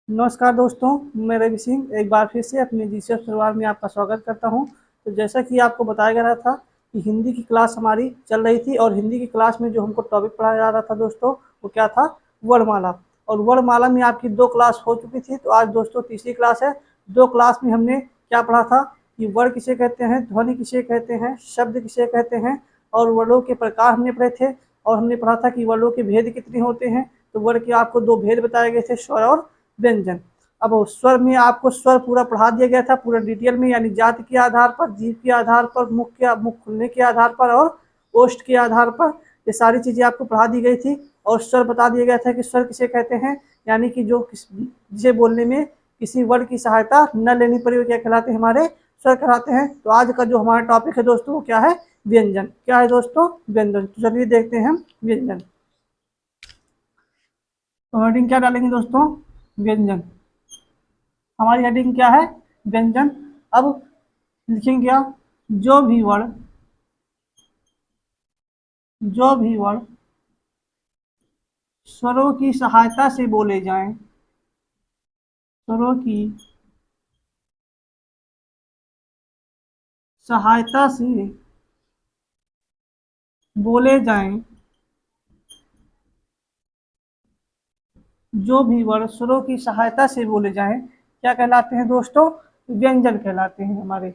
नमस्कार दोस्तों, मैं रवि सिंह एक बार फिर से अपने जीसीएफ परिवार में आपका स्वागत करता हूं। तो जैसा कि आपको बताया गया था कि हिंदी की क्लास हमारी चल रही थी और हिंदी की क्लास में जो हमको टॉपिक पढ़ाया जा रहा था दोस्तों, वो क्या था? वर्णमाला। और वर्णमाला में आपकी 2 क्लास हो चुकी थी, तो आज दोस्तों तीसरी क्लास है। 2 क्लास में हमने क्या पढ़ा था कि वर्ण किसे कहते हैं, ध्वनि किसे कहते हैं, शब्द किसे कहते हैं और वर्णों के प्रकार हमने पढ़े थे। और हमने पढ़ा था कि वर्णों के भेद कितने होते हैं। तो वर्ण के आपको 2 भेद बताए गए थे, स्वर और व्यंजन। अब स्वर में आपको स्वर पूरा पढ़ा दिया गया था, पूरा डिटेल में, यानी जाति के आधार पर, जीव के आधार पर, मुख खुलने के आधार पर और ओष्ठ के आधार पर ये सारी चीजें आपको पढ़ा दी गई थी। और स्वर बता दिया गया था कि स्वर किसे कहते हैं, यानी कि जिसे बोलने में किसी वर्ड की सहायता न लेनी पड़ी, वो क्या कहलाते हैं? हमारे स्वर कहलाते हैं। तो आज का जो हमारा टॉपिक है दोस्तों, वो क्या है? व्यंजन। क्या है दोस्तों? व्यंजन। तो चलिए देखते हैं हम व्यंजन। तो हेडिंग क्या डालेंगे दोस्तों? व्यंजन। हमारी हेडिंग क्या है? व्यंजन। अब लिखेंगे क्या? जो भी वर्ण जो भी वर्ण स्वरों की सहायता से बोले जाएं, स्वरों की सहायता से बोले जाएं, जो भी वर्ण स्वरों की सहायता से बोले जाएं, क्या कहलाते हैं दोस्तों? व्यंजन कहलाते हैं हमारे।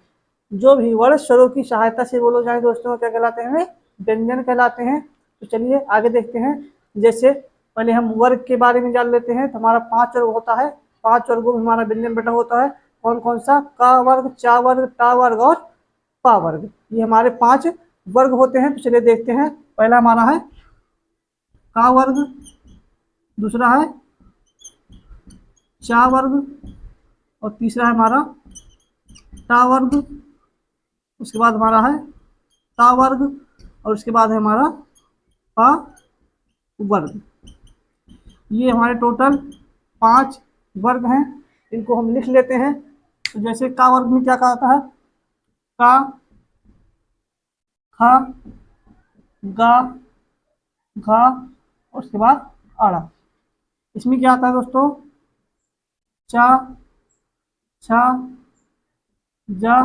जो भी वर्ण स्वरों की सहायता से बोले जाएं दोस्तों, क्या कहलाते हैं? व्यंजन कहलाते हैं। तो चलिए आगे देखते हैं। जैसे पहले हम वर्ग के बारे में जान लेते हैं। तो हमारा 5 वर्ग होता है। 5 वर्गों में हमारा व्यंजन बटा होता है। कौन कौन सा? का वर्ग, चा वर्ग, टा वर्ग और पा वर्ग। ये हमारे 5 वर्ग होते हैं। तो चलिए देखते हैं। पहला हमारा है का वर्ग, दूसरा है चा वर्ग और तीसरा है हमारा टा वर्ग। उसके बाद हमारा है ता वर्ग और उसके बाद है हमारा पा वर्ग। ये हमारे टोटल 5 वर्ग हैं। इनको हम लिख लेते हैं। तो जैसे का वर्ग में क्या कहता है? का, खा, गा, घा और उसके बाद आड़ा। इसमें क्या आता है दोस्तों? चा, छा, जा,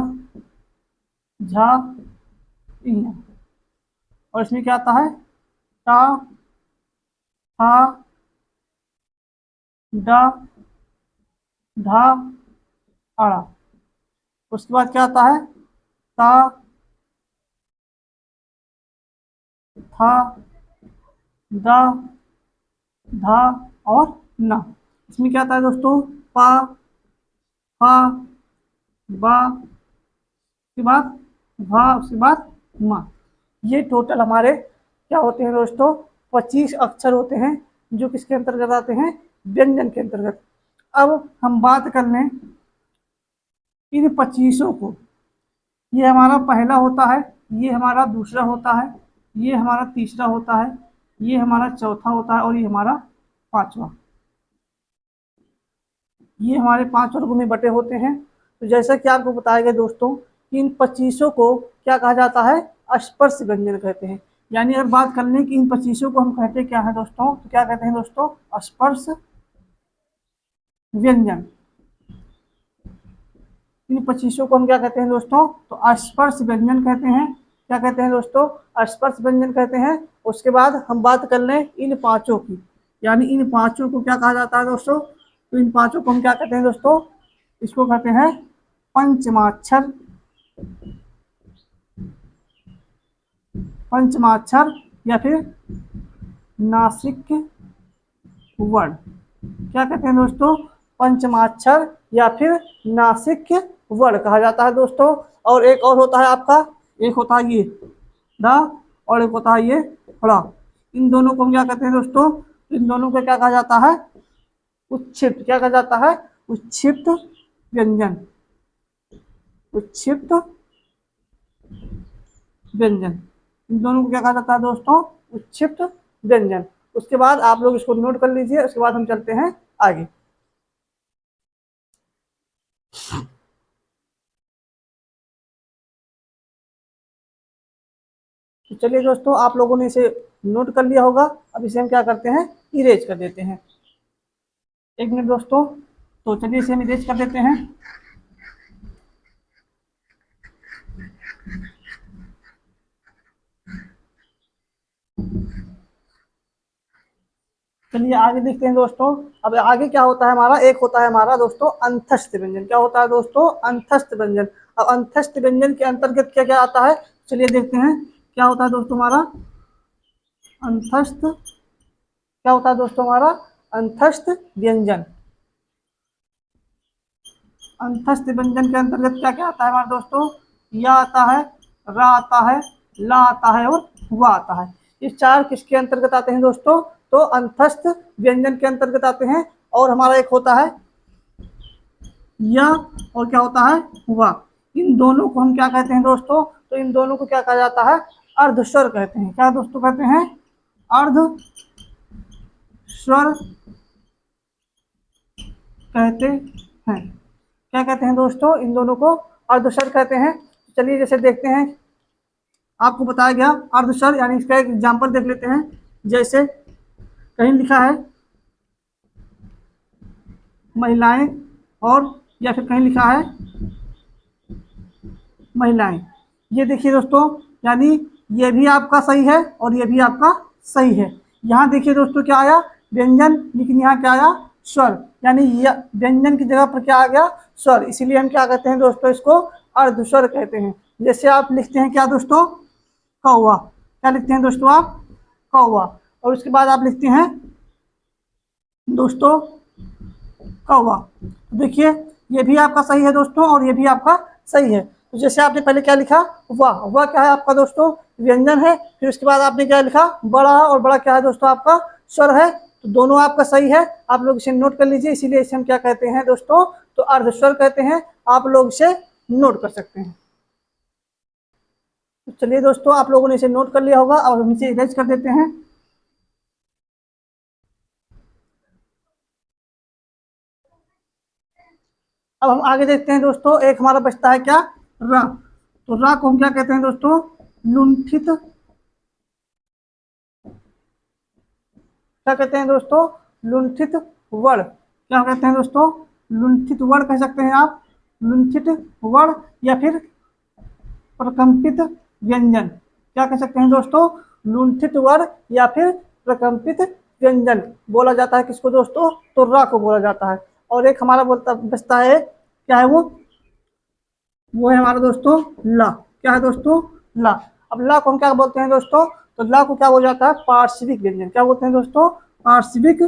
झा, इया। और इसमें क्या आता है? टा, था, डा, ढा, आड़ा। उसके बाद क्या आता है? ता, था, दा, धा और ना। इसमें क्या आता है दोस्तों? पा, फा, बा, उसके बाद भा, उसके बाद मा। ये टोटल हमारे क्या होते हैं दोस्तों? 25 अक्षर होते हैं, जो किसके अंतर्गत आते हैं? व्यंजन के अंतर्गत। अब हम बात कर लें इन 25 को। ये हमारा पहला होता है, ये हमारा दूसरा होता है, ये हमारा तीसरा होता है, ये हमारा चौथा होता है और ये हमारा 5वां। ये हमारे 5 वर्गों में बटे होते हैं। तो जैसा कि आपको बताया गया दोस्तों कि इन 25 को क्या कहा जाता है? स्पर्श व्यंजन कहते हैं। यानी अगर बात कर लें कि इन 25 को हम कहते क्या है दोस्तों, तो क्या कहते हैं दोस्तों? स्पर्श व्यंजन। इन 25 को हम क्या कहते हैं दोस्तों? तो स्पर्श व्यंजन कहते हैं। क्या कहते हैं दोस्तों? स्पर्श व्यंजन कहते हैं। उसके बाद हम बात कर लें इन 5 की, यानी इन 5 को क्या कहा जाता है दोस्तों? तो इन 5 को हम क्या कहते हैं दोस्तों? इसको कहते हैं पंचमाक्षर। पंचमाक्षर या फिर नासिक वर्ण। क्या कहते हैं दोस्तों? पंचमाक्षर या फिर नासिक वर्ण कहा जाता है दोस्तों। और एक और होता है आपका, एक होता है ये दा और एक होता है ये ड़ा। इन दोनों को हम क्या कहते हैं दोस्तों? इन दोनों को क्या कहा जाता है? उच्छिष्ट। क्या कहा जाता है? उच्छिष्ट व्यंजन। उच्छिष्ट व्यंजन। इन दोनों को क्या कहा जाता है दोस्तों? उच्छिष्ट व्यंजन। उसके बाद आप लोग इसको नोट कर लीजिए। उसके बाद हम चलते हैं आगे। तो चलिए दोस्तों, आप लोगों ने इसे नोट कर लिया होगा। अब इसे हम क्या करते हैं? इरेज कर देते हैं। एक मिनट दोस्तों। तो चलिए इसे हम इरेज कर देते हैं। चलिए आगे देखते हैं दोस्तों। अब आगे क्या होता है हमारा, एक होता है हमारा दोस्तों अंतस्थ व्यंजन। क्या होता है दोस्तों, अंतस्थ व्यंजन। अब अंतस्थ व्यंजन के अंतर्गत क्या क्या आता है, चलिए देखते हैं क्या होता है दोस्तों हमारा अंतस्थ। क्या होता है दोस्तों हमारा अंतस्थ व्यंजन। अंतस्थ व्यंजन के अंतर्गत क्या क्या आता है हमारे दोस्तों, या आता है, रा आता है, ला आता है और हुआ आता है। ये चार किसके अंतर्गत आते हैं दोस्तों, तो अंतस्थ व्यंजन के अंतर्गत आते हैं। और हमारा एक होता है या, और क्या होता है हुआ। इन दोनों को हम क्या कहते हैं दोस्तों, तो इन दोनों को क्या कहा जाता है, अर्धस्वर कहते हैं। क्या दोस्तों कहते हैं, अर्ध स्वर कहते हैं। क्या कहते हैं दोस्तों, इन दोनों को अर्धस्वर कहते हैं। चलिए जैसे देखते हैं, आपको बताया गया अर्धस्वर, यानी इसका एक एग्जाम्पल देख लेते हैं। जैसे कहीं लिखा है महिलाएं, और या फिर कहीं लिखा है महिलाएं। ये देखिए दोस्तों, यानी ये भी आपका सही है और ये भी आपका सही है। यहाँ देखिए दोस्तों क्या आया, व्यंजन, लेकिन यहाँ क्या आया, स्वर। यानी व्यंजन की जगह पर क्या आ गया, स्वर। इसीलिए हम क्या कहते हैं दोस्तों, इसको अर्धस्वर कहते हैं। जैसे आप लिखते हैं क्या दोस्तों, कौवा। क्या लिखते हैं दोस्तों आप, कौवा। और उसके बाद आप लिखते हैं दोस्तों कौवा। देखिए ये भी आपका सही है दोस्तों और ये भी आपका सही है। तो जैसे आपने पहले क्या लिखा, वाह। वाह क्या है आपका दोस्तों, व्यंजन है। फिर उसके बाद आपने क्या लिखा, बड़ा। और बड़ा क्या है दोस्तों, आपका स्वर है। तो दोनों आपका सही है, आप लोग इसे नोट कर लीजिए। इसीलिए इसे हम क्या कहते हैं दोस्तों, तो अर्धस्वर कहते हैं। आप लोग इसे नोट कर सकते हैं। तो चलिए दोस्तों, आप लोगों ने इसे नोट कर लिया होगा। अब हम इसे इरेज कर देते हैं। अब हम आगे देखते हैं दोस्तों, एक हमारा बचता है क्या, रा। तो रा को हम क्या कहते हैं दोस्तों, लुंठित। क्या कहते हैं दोस्तों, लुंठित वर्ण। क्या कहते हैं दोस्तों, लुंठित वर्ण कह सकते हैं आप, लुंठित वर्ण, या फिर प्रकंपित व्यंजन। क्या कह सकते हैं दोस्तों, लुंठित वर्ण या फिर प्रकंपित व्यंजन बोला जाता है। किसको दोस्तों, तो रा को बोला जाता है। और एक हमारा बोलता बचता है, क्या है वो है हमारा दोस्तों ला। क्या है दोस्तों, ला। अब ला को हम क्या बोलते हैं दोस्तों, तो ला को क्या बोला जाता है, पार्श्विक व्यंजन। क्या बोलते हैं दोस्तों, पार्श्विक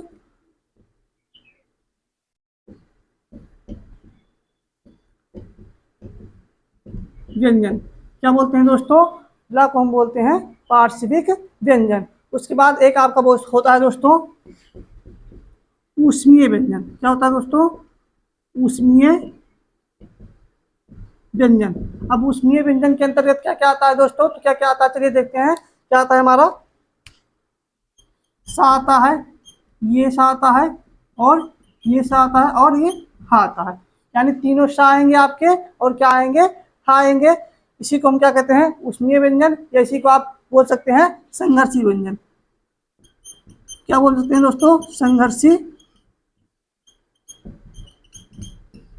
व्यंजन। क्या बोलते हैं दोस्तों, ला को हम बोलते हैं पार्श्विक व्यंजन। उसके बाद एक आपका होता है दोस्तों ऊष्मीय व्यंजन। क्या होता है दोस्तों, ऊष्मीय व्यंजन। अब ऊष्मीय व्यंजन के अंतर्गत क्या क्या आता है दोस्तों, तो क्या क्या आता है, चलिए देखते हैं। क्या आता है हमारा, सा आता है, ये सा आता है, और ये सा आता है, और ये हा आता है। यानी तीनों सा आएंगे आपके, और क्या आएंगे, हा आएंगे। इसी को हम क्या कहते हैं, ऊष्मीय व्यंजन, या इसी को आप बोल सकते हैं संघर्षी व्यंजन। क्या बोल सकते हैं दोस्तों, संघर्षी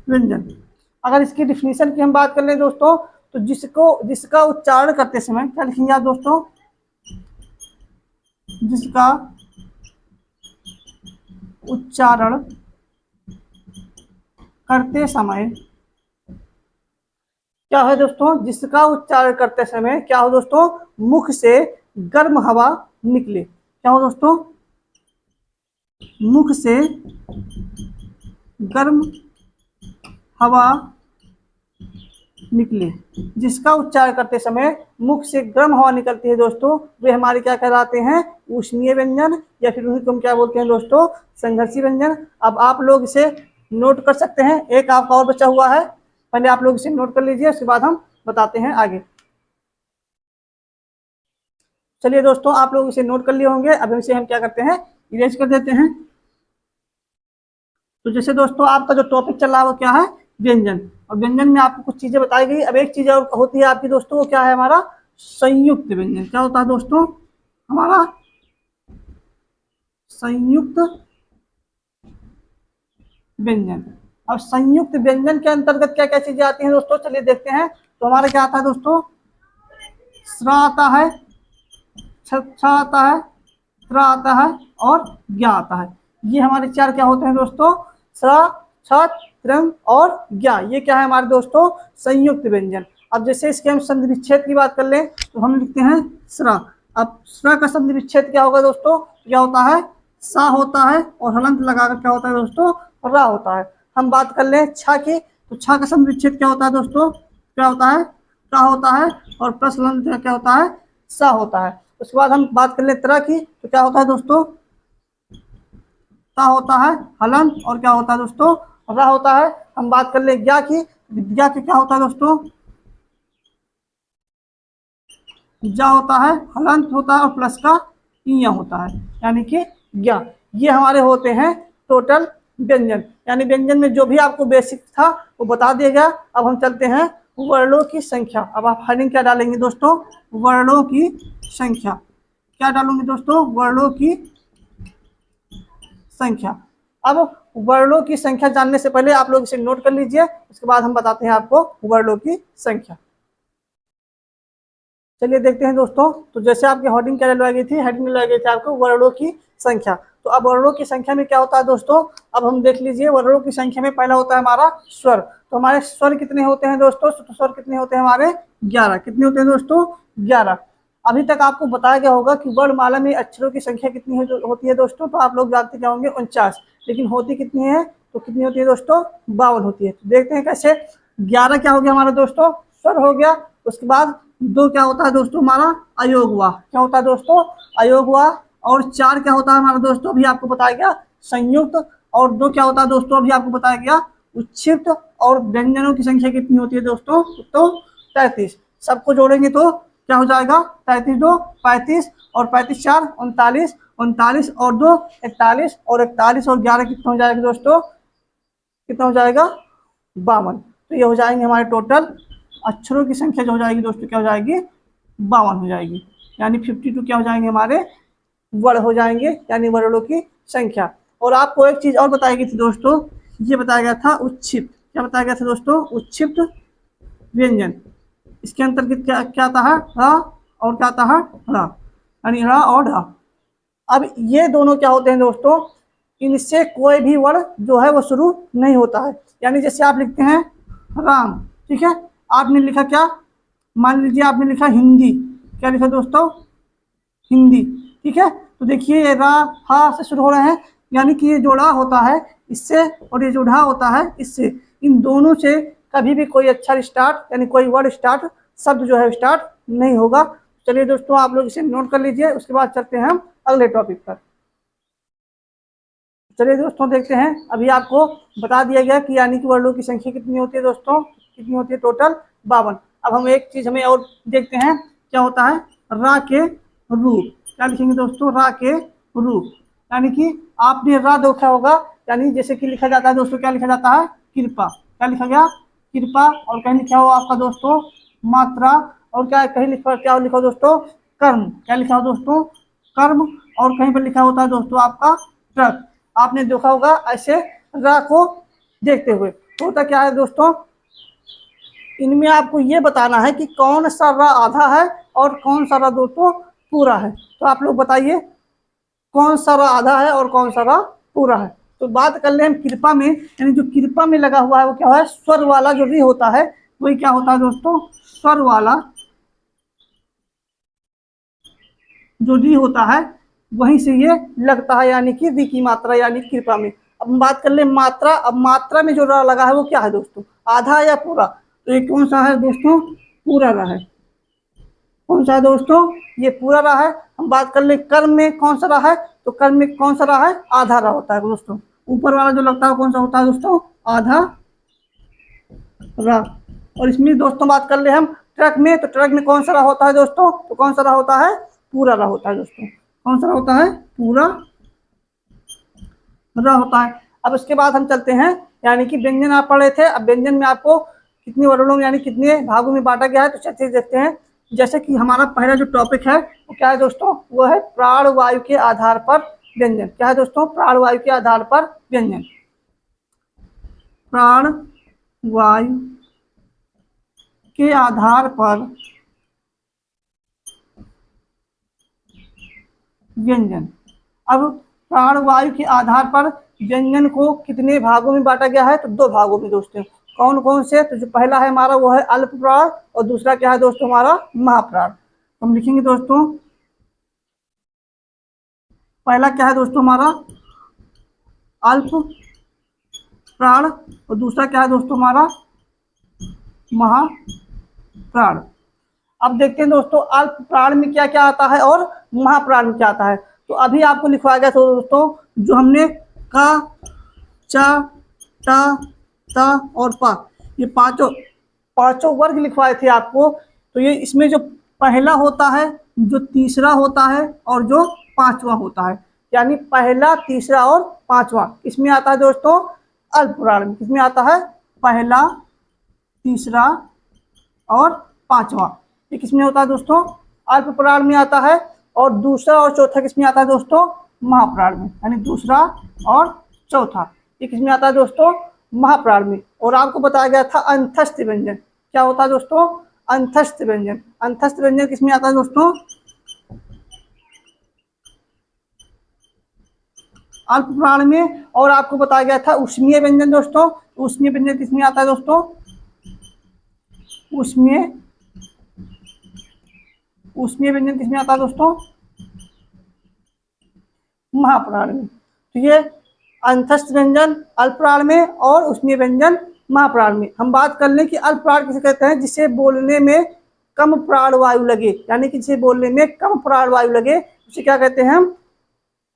व्यंजन। अगर इसकी डिफिनीशन की हम बात कर लें दोस्तों, तो जिसका उच्चारण करते समय क्या लिखेंगे आप दोस्तों, जिसका उच्चारण करते समय क्या है दोस्तों, जिसका उच्चारण करते समय क्या हो दोस्तों, मुख से गर्म हवा निकले। क्या हो दोस्तों, मुख से गर्म हवा निकले। जिसका उच्चारण करते समय मुख से गर्म हवा निकलती है दोस्तों, वे हमारे क्या कहलाते हैं, ऊष्मीय व्यंजन, या फिर उन्हें हम क्या बोलते हैं दोस्तों, संघर्षी व्यंजन। अब आप लोग इसे नोट कर सकते हैं। एक आपका और बचा हुआ है, पहले आप लोग इसे नोट कर लीजिए, उसके बाद हम बताते हैं आगे। चलिए दोस्तों, आप लोग इसे नोट कर लिए होंगे। अब इसे हम क्या करते हैं, इरेज कर देते हैं। तो जैसे दोस्तों आपका जो टॉपिक चल रहा है वो क्या है, व्यंजन। और व्यंजन में आपको कुछ चीजें बताई गई। अब एक चीज और होती है आपकी दोस्तों, वो क्या है हमारा संयुक्त व्यंजन। क्या होता है दोस्तों, हमारा संयुक्त व्यंजन। अब संयुक्त व्यंजन के अंतर्गत क्या क्या चीजें आती हैं दोस्तों, चलिए देखते हैं। तो हमारा क्या आता है दोस्तों, स्रा आता है, छ आता है, त्रा आता है और ज्ञा आता है। ये हमारे चार क्या होते हैं दोस्तों, स्रा, छ, त्रंग और ज्ञा। ये क्या है हमारे दोस्तों, संयुक्त व्यंजन। अब जैसे इसके हम संधि विच्छेद की बात कर लें तो हम लिखते हैं स्रा। अब स्रा का संधि विच्छेद क्या होगा दोस्तों, क्या होता है, सा होता है और हलंत लगाकर क्या होता है दोस्तों, रा होता है। हम बात कर लें छा की, तो छा का संधि विच्छेद क्या होता है दोस्तों, क्या होता है, का होता है और प्लस हलंत क्या होता है, सा होता है। उसके बाद हम बात कर लें त्रा की, तो क्या होता है दोस्तों, ता होता है हलंत और क्या होता है दोस्तों, रा होता है। हम बात कर लें ज्ञा की, ज्ञा की क्या होता है दोस्तों, जा होता है, हलंत होता है और प्लस का इया होता है, यानी कि ज्ञा। ये हमारे होते हैं टोटल व्यंजन, यानी व्यंजन में जो भी आपको बेसिक था वो बता दिया गया। अब हम चलते हैं वर्णों की संख्या। अब आप हेडिंग क्या डालेंगे दोस्तों, वर्णों की संख्या। क्या डालूंगे दोस्तों, वर्णों की संख्या। अब वर्णों की संख्या जानने से पहले आप लोग इसे नोट कर लीजिए, उसके बाद हम बताते हैं आपको वर्णों की संख्या। चलिए देखते हैं दोस्तों। तो जैसे आपकी हेडिंग क्या डलवाई गई थी, हेडिंग डलवाई गई थी आपको वर्णों की संख्या। तो अब वर्णों की संख्या में क्या होता है दोस्तों, अब हम देख लीजिए। वर्णों की संख्या में पहला होता है हमारा स्वर। तो हमारे स्वर कितने होते हैं दोस्तों, तो स्वर कितने होते हैं हमारे 11। कितने होते हैं दोस्तों, 11। अभी तक आपको बताया गया होगा कि वर्णमाला में अक्षरों की संख्या कितनी होती है दोस्तों, तो आप लोग जानते क्या होंगे 49, लेकिन होती कितनी है, तो कितनी होती है दोस्तों, 52 होती है। तो देखते हैं कैसे। 11 क्या हो गया हमारा दोस्तों, स्वर हो गया। उसके बाद 2 क्या होता है दोस्तों हमारा, अयोग हुआ। क्या होता है दोस्तों, अयोग हुआ। और 4 क्या होता है हमारा दोस्तों, अभी आपको बताया गया संयुक्त। और 2 क्या होता है दोस्तों, अभी आपको बताया गया उच्छिष्ट। और व्यंजनों की संख्या कितनी होती है दोस्तों, तो 33। सबको जोड़ेंगे तो क्या हो जाएगा, 33 2 35 और 35 4 39, 39 और 2 41 और 41 और 11 कितना हो जाएगा दोस्तों, कितना हो जाएगा, 52। तो ये हो जाएंगे हमारे टोटल अक्षरों की संख्या जो हो जाएगी दोस्तों, क्या हो जाएगी, 52 हो जाएगी। यानी 52 क्या हो जाएंगे हमारे वर्ण हो जाएंगे, यानी वर्णों की संख्या। और आपको एक चीज और बताई गई थी दोस्तों, ये बताया गया था उच्छिष्ट। क्या बताया गया था दोस्तों, उच्छिष्ट व्यंजन। इसके अंतर्गत क्या क्या आता है, र और क्या आता है, रा, यानी रा और ढा। अब ये दोनों क्या होते हैं दोस्तों, इनसे कोई भी वर्ण जो है वो शुरू नहीं होता है। यानी जैसे आप लिखते हैं राम, ठीक है, आपने लिखा क्या, मान लीजिए आपने लिखा हिंदी। क्या लिखा दोस्तों, हिंदी, ठीक है। तो देखिए ये रा हा से शुरू हो रहे हैं, यानी कि ये जो रा होता है इससे और ये जो ढा होता है इससे, इन दोनों से कभी भी कोई अक्षर स्टार्ट यानी कोई वर्ड स्टार्ट, शब्द जो है स्टार्ट नहीं होगा। चलिए दोस्तों आप लोग इसे नोट कर लीजिए, उसके बाद चलते हैं हम अगले टॉपिक पर। चलिए दोस्तों देखते हैं। अभी आपको बता दिया गया कि यानी कि वर्णों की संख्या कितनी होती है दोस्तों, कितनी होती है टोटल, 52। अब हम एक चीज हमें और देखते हैं, क्या होता है, रा के रूप। क्या लिखेंगे दोस्तों, रा के रूप। यानी कि आपने रा देखा होगा, यानी जैसे कि लिखा जाता है दोस्तों, क्या लिखा जाता है, कृपा। क्या लिखा गया, कृपा। और कहीं लिखा हो आपका दोस्तों मात्रा। और क्या कहीं लिखा, क्या लिखा हो दोस्तों, कर्म। क्या लिखा हो दोस्तों, कर्म। और कहीं पर लिखा होता है दोस्तों आपका ट्रक। आपने देखा होगा ऐसे रा को देखते हुए। तो होता क्या है दोस्तों, इनमें आपको ये बताना है कि कौन सा रा आधा है और कौन सा रा दोस्तों पूरा है। तो आप लोग बताइए कौन सा रा आधा है और कौन सा रा पूरा है। तो बात कर ले हम कृपा में, यानी जो कृपा में लगा हुआ है वो क्या है, स्वर वाला जो भी होता है वही क्या होता है दोस्तों, स्वर वाला जो री होता है वहीं से ये लगता है, यानी कि री की मात्रा यानी कृपा में। अब हम बात कर ले मात्रा। अब मात्रा में जो रा लगा है वो क्या है दोस्तों, आधा या पूरा। तो ये कौन सा है दोस्तों, पूरा रा है। कौन सा है दोस्तों, ये पूरा रा है। हम बात कर ले कर्म में कौन सा रा है, तो कर्म में कौन सा रा है, आधा रा होता है दोस्तों। ऊपर वाला जो लगता है कौन सा होता है दोस्तों, आधा रा। और इसमें दोस्तों बात कर ले हम ट्रक में, तो ट्रक में कौन सा रा होता है दोस्तों, तो कौन सा रा होता है, पूरा रा होता है दोस्तों। कौन सा होता है, पूरा रा होता है। अब उसके बाद हम चलते हैं, यानी कि व्यंजन आप पढ़ रहे थे। अब व्यंजन में आपको कितने वर्णों में यानी कितने भागों में बांटा गया है, तो चलिए देखते हैं। जैसे कि हमारा पहला जो टॉपिक है वो क्या है दोस्तों, वो है प्राण वायु के आधार पर व्यंजन। क्या है दोस्तों, प्राण वायु के आधार पर व्यंजन। प्राण वायु के आधार पर व्यंजन। अब प्राणवायु के आधार पर व्यंजन को कितने भागों में बांटा गया है? तो दो भागों में दोस्तों। कौन कौन से? तो जो पहला है हमारा वो है अल्प प्राण और दूसरा क्या है दोस्तों? हमारा महाप्राण। तो हम लिखेंगे दोस्तों, पहला क्या है दोस्तों? हमारा अल्प प्राण और दूसरा क्या है दोस्तों? हमारा महाप्राण। अब देखते हैं दोस्तों अल्प प्राण में क्या क्या आता है और महाप्राण में क्या आता है। तो अभी आपको लिखवाया गया था दोस्तों, जो हमने का, चा, टा, ता और पा, ये पांचों वर्ग लिखवाए थे आपको। तो ये इसमें जो पहला होता है, जो तीसरा होता है और जो पांचवा होता है, यानी पहला, तीसरा और पांचवा इसमें आता है दोस्तों अल्प प्राण में। किसमें आता है? पहला, तीसरा और पांचवा, ये किसमें होता है दोस्तों? अल्प प्राण में आता है। और दूसरा और चौथा किसमें आता है दोस्तों? महाप्राण में। यानी दूसरा और चौथा ये किसमें आता है दोस्तों? महाप्राण में। और आपको बताया गया था अंतस्थ व्यंजन क्या होता है दोस्तों? अंतस्थ व्यंजन। अंतस्थ व्यंजन किसमें आता है दोस्तों? अल्प प्राण में। और आपको बताया गया था ऊष्मीय व्यंजन दोस्तों। ऊष्मीय व्यंजन किसमें आता है दोस्तों? ऊष्मीय व्यंजन किसमें आता है दोस्तों? महाप्राण में। तो ये अंतस्थ व्यंजन अल्प प्राण में और ऊष्मीय व्यंजन महाप्राण में। हम बात कर लें कि अल्प प्राण किसे कहते हैं? जिसे बोलने में कम प्राणवायु लगे, यानी कि जिसे बोलने में कम प्राणवायु लगे उसे क्या कहते हैं? हम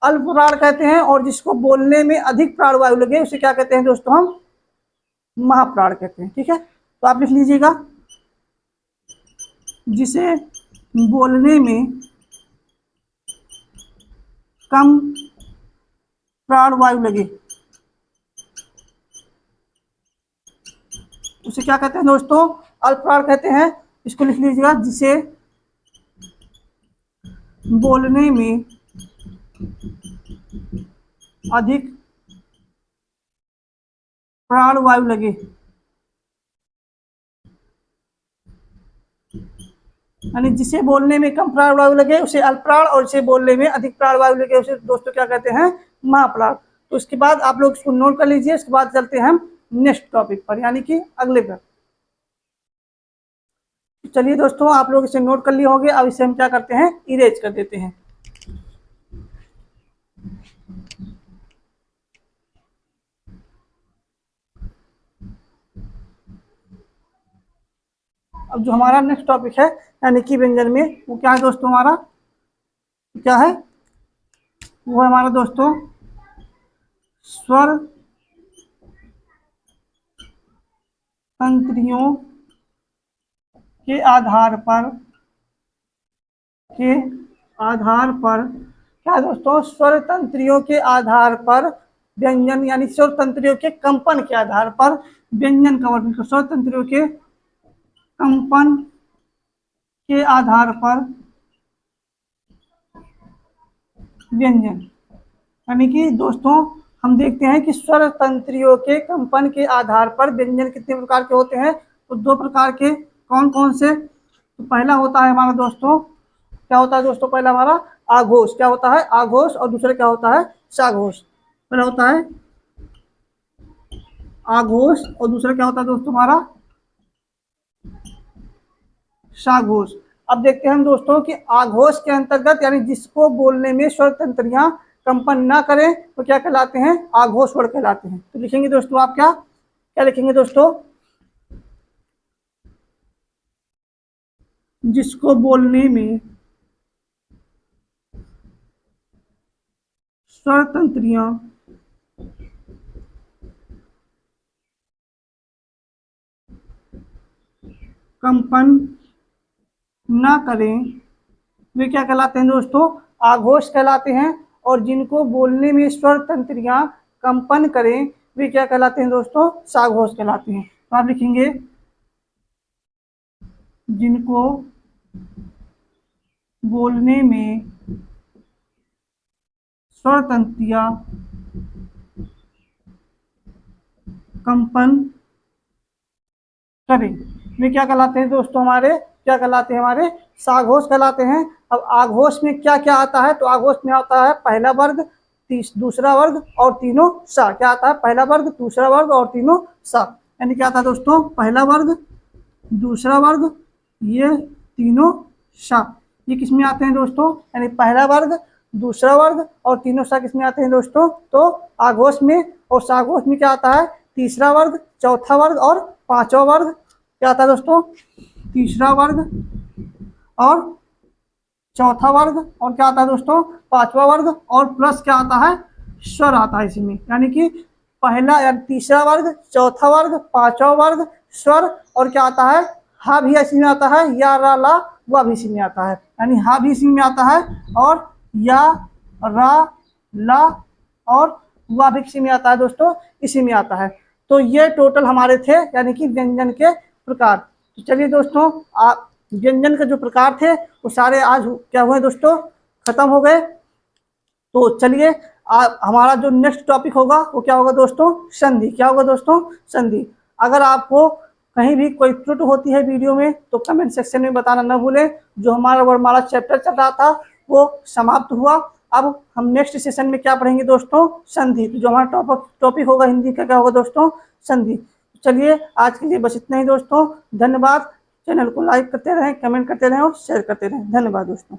अल्प प्राण कहते हैं। और जिसको बोलने में अधिक प्राणवायु लगे उसे क्या कहते हैं दोस्तों? हम महाप्राण कहते हैं। ठीक है, तो आप लिख लीजिएगा, जिसे बोलने में कम प्राणवायु लगे उसे क्या कहते हैं दोस्तों? अल्प प्राण कहते हैं। इसको लिख लीजिएगा, जिसे बोलने में अधिक प्राणवायु लगे यानी जिसे बोलने में कम प्राणवायु लगे उसे अल्प प्राण, और जिसे बोलने में अधिक प्राणवायु लगे उसे दोस्तों क्या कहते हैं? महाप्राण। तो इसके बाद आप लोग इसको नोट कर लीजिए। इसके बाद चलते हैं हम नेक्स्ट टॉपिक पर, यानी कि अगले पर। चलिए दोस्तों, आप लोग इसे नोट कर लिए होंगे। अब इसे हम क्या करते हैं? इरेज कर देते हैं। अब जो हमारा नेक्स्ट टॉपिक है यानी कि व्यंजन में, वो क्या है दोस्तों? हमारा क्या है? वो है हमारा दोस्तों स्वर तंत्रियों के आधार पर क्या दोस्तों? स्वर तंत्रियों के आधार पर व्यंजन, यानी स्वर तंत्रियों के कंपन के आधार पर व्यंजन का वर्णन। स्वर तंत्रियों के कंपन के आधार पर व्यंजन, यानी कि दोस्तों हम देखते हैं कि स्वर तंत्रियों के कंपन के आधार पर व्यंजन कितने प्रकार के होते हैं? तो दो प्रकार के। कौन कौन से? तो पहला होता है हमारा दोस्तों, क्या होता है दोस्तों? पहला हमारा आघोष। क्या होता है? आघोष। और दूसरा क्या होता है? साघोष। पहला होता है आघोष और दूसरा क्या होता है दोस्तों? हमारा साघोष। अब देखते हैं हम दोस्तों कि आघोष के अंतर्गत, यानी जिसको बोलने में स्वर तंत्रियां कंपन ना करें तो क्या कहलाते हैं? आघोष स्वर कहलाते हैं। तो लिखेंगे दोस्तों, आप क्या क्या लिखेंगे दोस्तों? जिसको बोलने में स्वर तंत्रियां कंपन ना करें वे क्या कहलाते हैं दोस्तों? आघोष कहलाते हैं। और जिनको बोलने में स्वर तंत्रियां कंपन करें वे क्या कहलाते हैं दोस्तों? साघोष कहलाते हैं। तो आप लिखेंगे, जिनको बोलने में स्वर तंत्रियां कंपन करें। वे क्या कहलाते हैं दोस्तों, हमारे क्या कहलाते हैं, हमारे साघोष कहलाते हैं। अब आघोष में क्या क्या आता है, तो आघोष में आता है पहला वर्ग, दूसरा वर्ग और तीनों सा। क्या आता है, पहला वर्ग, दूसरा वर्ग और तीनों सा। यानी क्या आता है दोस्तों, पहला वर्ग, दूसरा वर्ग, ये तीनों सा। ये किस में आते हैं दोस्तों, यानी पहला वर्ग, दूसरा वर्ग और तीनों सा किस में आते हैं दोस्तों, तो आघोष में। और साघोष में क्या आता है, तीसरा वर्ग, चौथा वर्ग और पांचवा वर्ग। क्या आता है दोस्तों, तीसरा वर्ग और चौथा वर्ग और क्या आता है दोस्तों, पांचवा वर्ग और प्लस क्या आता है, स्वर आता है इसमें। यानी कि पहला या तीसरा वर्ग, चौथा वर्ग, पांचवा वर्ग, स्वर और क्या आता है, हा भी इसी में आता है, या रा ला वह भी इसी में आता है। यानी हा भी इसी में आता है और या रा ला और वह भी इसी में आता है दोस्तों, इसी में आता है। तो ये टोटल हमारे थे यानी कि व्यंजन के प्रकार। तो चलिए दोस्तों, आप व्यंजन के जो प्रकार थे वो सारे आज क्या हुए दोस्तों, खत्म हो गए। तो चलिए हमारा जो नेक्स्ट टॉपिक होगा वो क्या होगा दोस्तों, संधि। क्या होगा दोस्तों, संधि। अगर आपको कहीं भी कोई त्रुटि होती है वीडियो में तो कमेंट सेक्शन में बताना न भूलें। जो हमारा वर्णमाला चैप्टर चल रहा था वो समाप्त हुआ। अब हम नेक्स्ट सेशन में क्या पढ़ेंगे दोस्तों, संधि। तो जो हमारा टॉपिक होगा हिंदी का क्या होगा दोस्तों, संधि। चलिए आज के लिए बस इतना ही दोस्तों, धन्यवाद। चैनल को लाइक करते रहें, कमेंट करते रहें और शेयर करते रहें। धन्यवाद दोस्तों।